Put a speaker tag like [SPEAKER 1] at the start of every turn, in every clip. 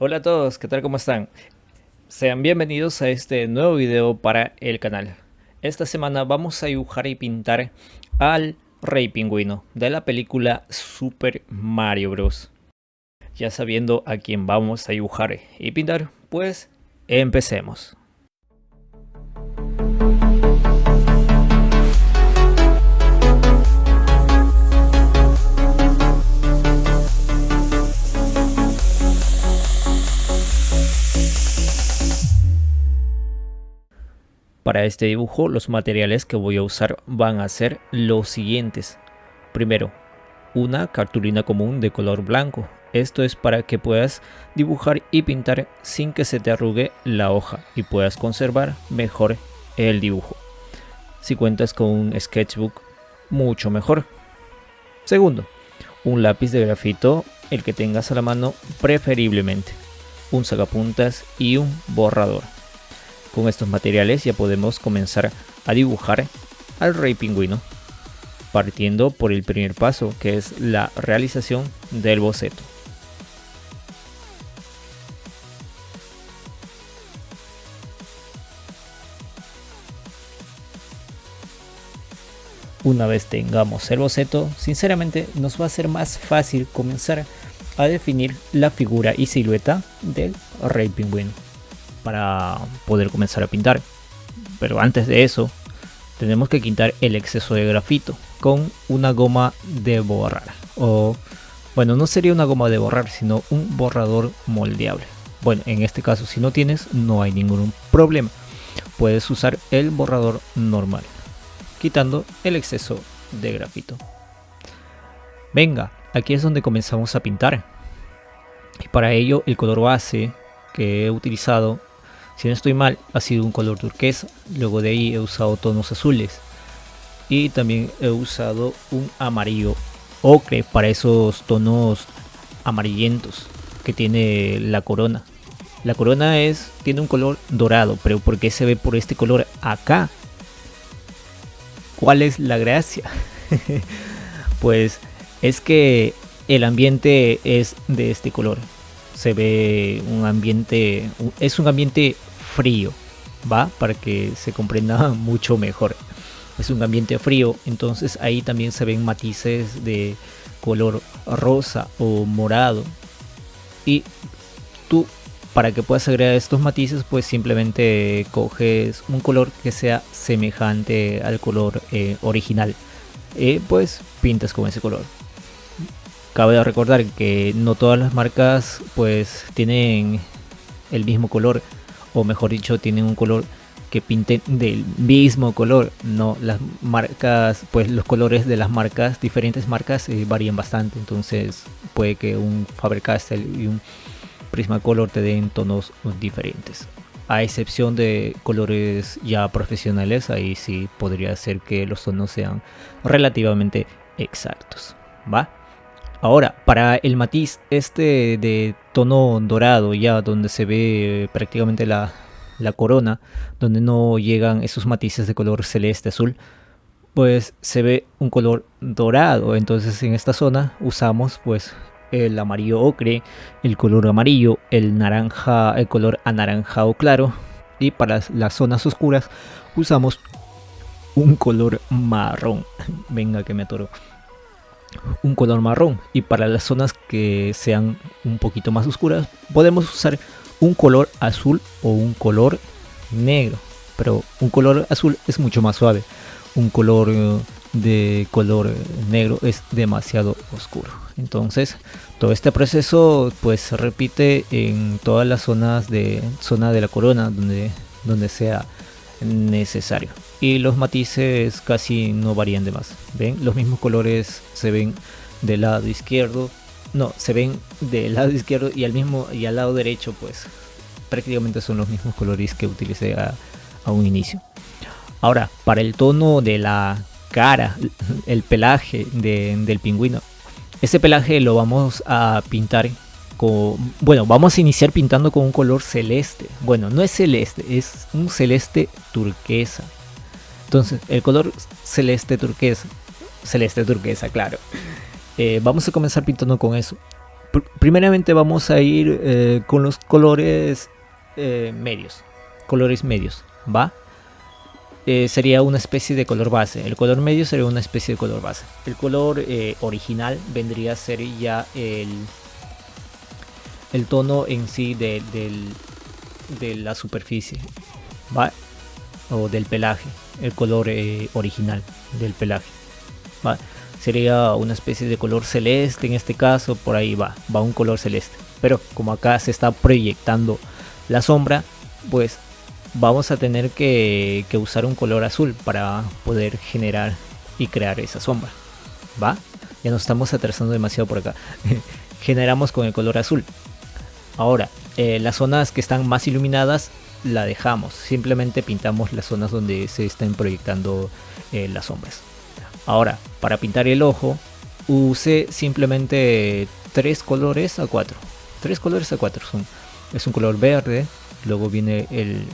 [SPEAKER 1] Hola a todos, ¿qué tal? ¿Cómo están? Sean bienvenidos a este nuevo video para el canal. Esta semana vamos a dibujar y pintar al Rey Pingüino de la película Super Mario Bros. Ya sabiendo a quién vamos a dibujar y pintar, pues empecemos. Para este dibujo los materiales que voy a usar van a ser los siguientes. Primero, una cartulina común de color blanco. Esto es para que puedas dibujar y pintar sin que se te arrugue la hoja y puedas conservar mejor el dibujo. Si cuentas con un sketchbook, mucho mejor. Segundo, un lápiz de grafito, el que tengas a la mano preferiblemente, un sacapuntas y un borrador. Con estos materiales ya podemos comenzar a dibujar al Rey Pingüino, partiendo por el primer paso, que es la realización del boceto. Una vez tengamos el boceto, sinceramente nos va a ser más fácil comenzar a definir la figura y silueta del Rey Pingüino para poder comenzar a pintar. Pero antes de eso, tenemos que quitar el exceso de grafito con una goma de borrar, o bueno, no sería una goma de borrar, sino un borrador moldeable. Bueno, en este caso, si no tienes, no hay ningún problema, puedes usar el borrador normal, quitando el exceso de grafito. Venga, aquí es donde comenzamos a pintar, y para ello el color base que he utilizado, si no estoy mal, ha sido un color turquesa. Luego de ahí he usado tonos azules y también he usado un amarillo ocre para esos tonos amarillentos que tiene la corona. La corona tiene un color dorado, pero ¿por qué se ve por este color acá? ¿Cuál es la gracia? Pues es que el ambiente es de este color. Se ve un ambiente, es un ambiente frío, ¿va? Para que se comprenda mucho mejor. Es un ambiente frío, entonces ahí también se ven matices de color rosa o morado. Y tú, para que puedas agregar estos matices, pues simplemente coges un color que sea semejante al color original. Pues pintas con ese color. Cabe recordar que no todas las marcas pues tienen el mismo color, o mejor dicho, tienen un color que pinten del mismo color. No, las marcas, pues los colores de las marcas, diferentes marcas, varían bastante. Entonces puede que un Faber-Castell y un Prismacolor te den tonos diferentes. A excepción de colores ya profesionales, ahí sí podría ser que los tonos sean relativamente exactos, ¿va? Ahora, para el matiz este de tono dorado, ya donde se ve prácticamente la corona, donde no llegan esos matices de color celeste azul, pues se ve un color dorado. Entonces en esta zona usamos pues el amarillo ocre, el color amarillo, el naranja, el color anaranjado claro, y para las zonas oscuras usamos un color marrón. Venga que me atoro. Un color marrón, y para las zonas que sean un poquito más oscuras podemos usar un color azul o un color negro, pero un color azul es mucho más suave. Un color de color negro es demasiado oscuro. Entonces todo este proceso pues se repite en todas las zonas de la corona donde sea necesario, y los matices casi no varían de más. Ven, los mismos colores se ven del lado izquierdo, no, se ven del lado izquierdo y al lado derecho, pues prácticamente son los mismos colores que utilicé a un inicio. Ahora, para el tono de la cara, el pelaje del pingüino, ese pelaje lo vamos a pintar bueno, vamos a iniciar pintando con un color celeste. Bueno, no es celeste, es un celeste turquesa. Entonces, el color celeste turquesa, claro. Vamos a comenzar pintando con eso. Primeramente vamos a ir con los colores medios. Colores medios, ¿va? Sería una especie de color base. El color medio sería una especie de color base. El color original vendría a ser ya el tono en sí de la superficie, ¿va? O del pelaje. El color original del pelaje, ¿va? Sería una especie de color celeste en este caso. Por ahí va un color celeste. Pero como acá se está proyectando la sombra, pues vamos a tener que usar un color azul para poder generar y crear esa sombra, ¿va? Ya nos estamos atrasando demasiado por acá. Generamos con el color azul. Ahora, las zonas que están más iluminadas la dejamos. Simplemente pintamos las zonas donde se estén proyectando las sombras. Ahora, para pintar el ojo, usé simplemente 3 colores a 4. 3 colores a 4 son. Es un color verde, luego viene el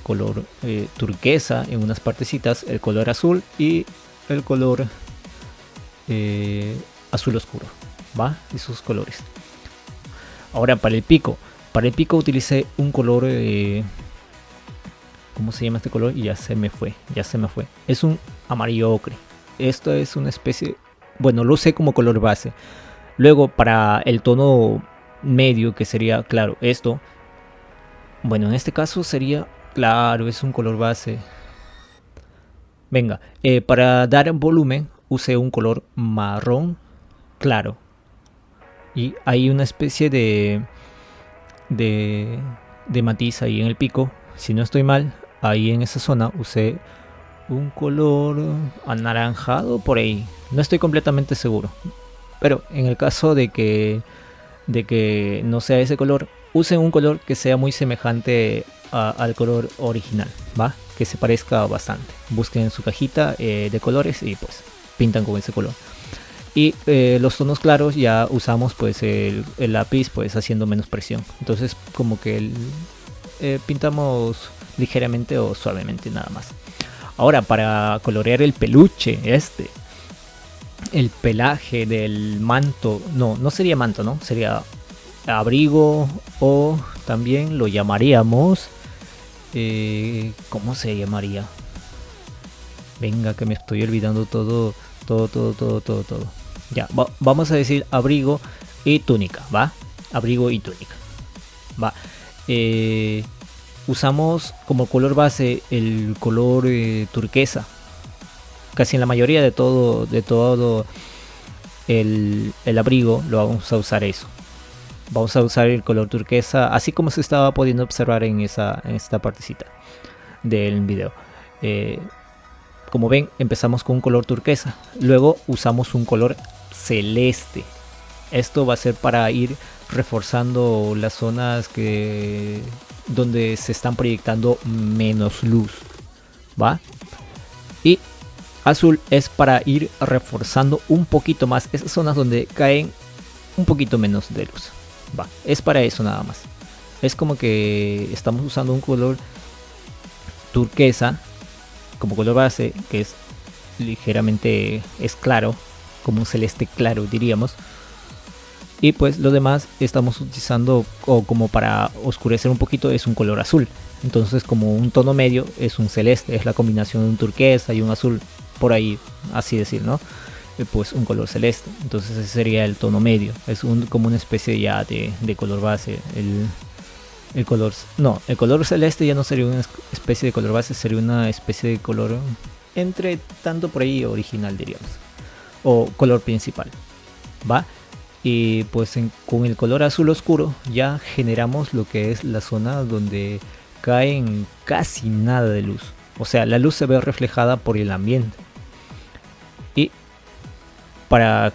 [SPEAKER 1] color turquesa en unas partecitas, el color azul y el color azul oscuro, ¿va? Esos colores. Ahora para el pico utilicé un color ¿cómo se llama este color? Y ya se me fue. Es un amarillo ocre. Esto es una especie, bueno, lo usé como color base. Luego para el tono medio, que sería, claro, esto, bueno, en este caso sería, claro, es un color base. Venga, para dar volumen usé un color marrón claro. Y hay una especie de matiz ahí en el pico. Si no estoy mal, ahí en esa zona usé un color anaranjado por ahí. No estoy completamente seguro. Pero en el caso de que no sea ese color, usen un color que sea muy semejante al color original, ¿va? Que se parezca bastante. Busquen su cajita de colores y pues pintan con ese color. Y los tonos claros ya usamos pues el lápiz pues haciendo menos presión. Entonces como que pintamos ligeramente o suavemente nada más. Ahora para colorear el peluche el pelaje del manto, no sería manto, ¿no? Sería abrigo o también lo llamaríamos, ¿cómo se llamaría? Venga que me estoy olvidando todo. Ya, vamos a decir abrigo y túnica, ¿va? Abrigo y túnica, ¿va? Usamos como color base el color turquesa. Casi en la mayoría de todo el abrigo lo vamos a usar eso. Vamos a usar el color turquesa, así como se estaba pudiendo observar en esta partecita del video. Como ven, empezamos con un color turquesa. Luego usamos un color celeste. Esto va a ser para ir reforzando las zonas donde se están proyectando menos luz, ¿va? Y azul es para ir reforzando un poquito más esas zonas donde caen un poquito menos de luz, ¿va? Es para eso nada más. Es como que estamos usando un color turquesa como color base, que es ligeramente claro, como un celeste claro diríamos. Y pues lo demás estamos utilizando, o como para oscurecer un poquito, es un color azul. Entonces como un tono medio es un celeste, es la combinación de un turquesa y un azul, por ahí así decir, ¿no? Pues un color celeste. Entonces ese sería el tono medio, es como una especie ya de color base. El color celeste ya no sería una especie de color base, sería una especie de color entre tanto por ahí original diríamos, o color principal, ¿va? Y pues con el color azul oscuro ya generamos lo que es la zona donde caen casi nada de luz, o sea, la luz se ve reflejada por el ambiente. Y para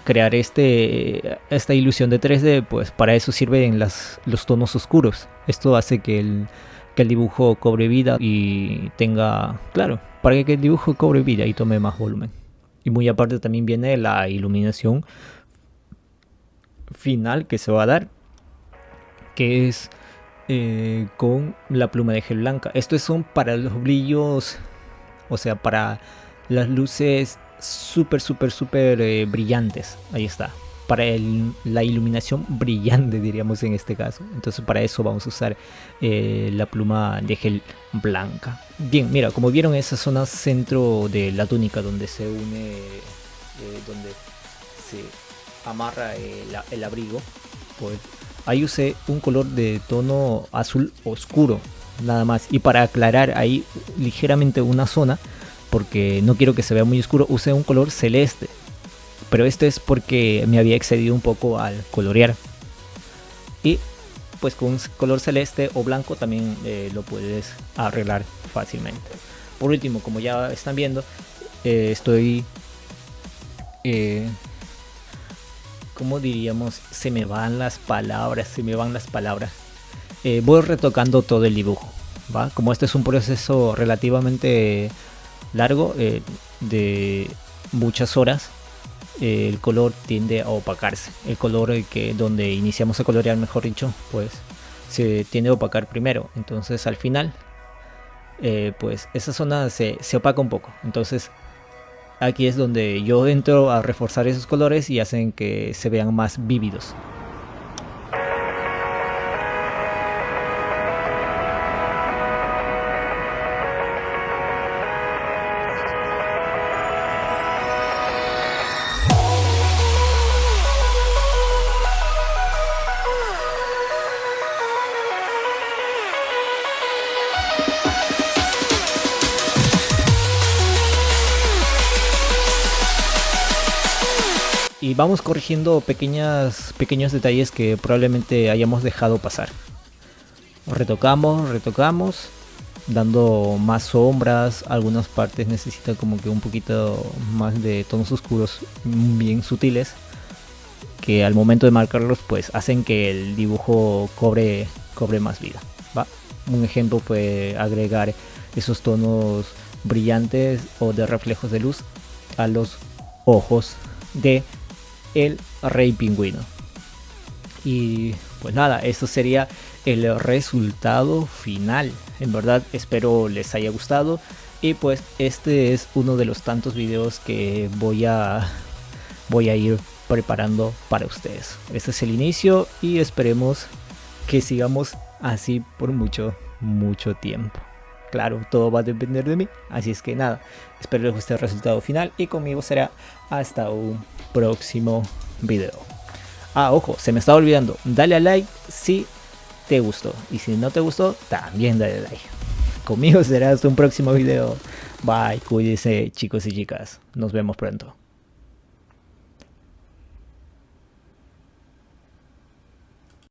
[SPEAKER 1] crear esta ilusión de 3D, pues para eso sirven los tonos oscuros. Esto hace que el dibujo cobre vida y tenga, claro, para que el dibujo cobre vida y tome más volumen. Y muy aparte también viene la iluminación final que se va a dar, que es con la pluma de gel blanca. Estos son para los brillos, o sea, para las luces súper brillantes. Ahí está. la iluminación brillante, diríamos en este caso. Entonces para eso vamos a usar la pluma de gel blanca. Bien, mira, como vieron, esa zona centro de la túnica donde se une, donde se amarra el abrigo, pues ahí usé un color de tono azul oscuro, nada más. Y para aclarar ahí ligeramente una zona, porque no quiero que se vea muy oscuro, usé un color celeste. Pero este es porque me había excedido un poco al colorear. Y pues con un color celeste o blanco también lo puedes arreglar fácilmente. Por último, como ya están viendo, estoy... ¿cómo diríamos? Se me van las palabras. Voy retocando todo el dibujo, ¿va? Como este es un proceso relativamente largo, de muchas horas, el color tiende a opacarse. El color donde iniciamos a colorear, mejor dicho, pues se tiende a opacar primero. Entonces al final, pues esa zona se opaca un poco. Entonces aquí es donde yo entro a reforzar esos colores y hacen que se vean más vívidos. Y vamos corrigiendo pequeños detalles que probablemente hayamos dejado pasar. Retocamos, dando más sombras. Algunas partes necesitan como que un poquito más de tonos oscuros bien sutiles, que al momento de marcarlos pues hacen que el dibujo cobre más vida, ¿va? Un ejemplo fue agregar esos tonos brillantes o de reflejos de luz a los ojos de el rey pingüino. Y pues nada, eso sería el resultado final. En verdad espero les haya gustado. Y pues este es uno de los tantos videos que voy a ir preparando para ustedes. Este es el inicio y esperemos que sigamos así por mucho tiempo. Claro, todo va a depender de mí. Así es que nada, espero les guste el resultado final y conmigo será hasta un próximo video. Ojo, se me estaba olvidando, dale a like si te gustó y si no te gustó también dale a like. Conmigo será hasta un próximo video. Bye, cuídense chicos y chicas, nos vemos pronto.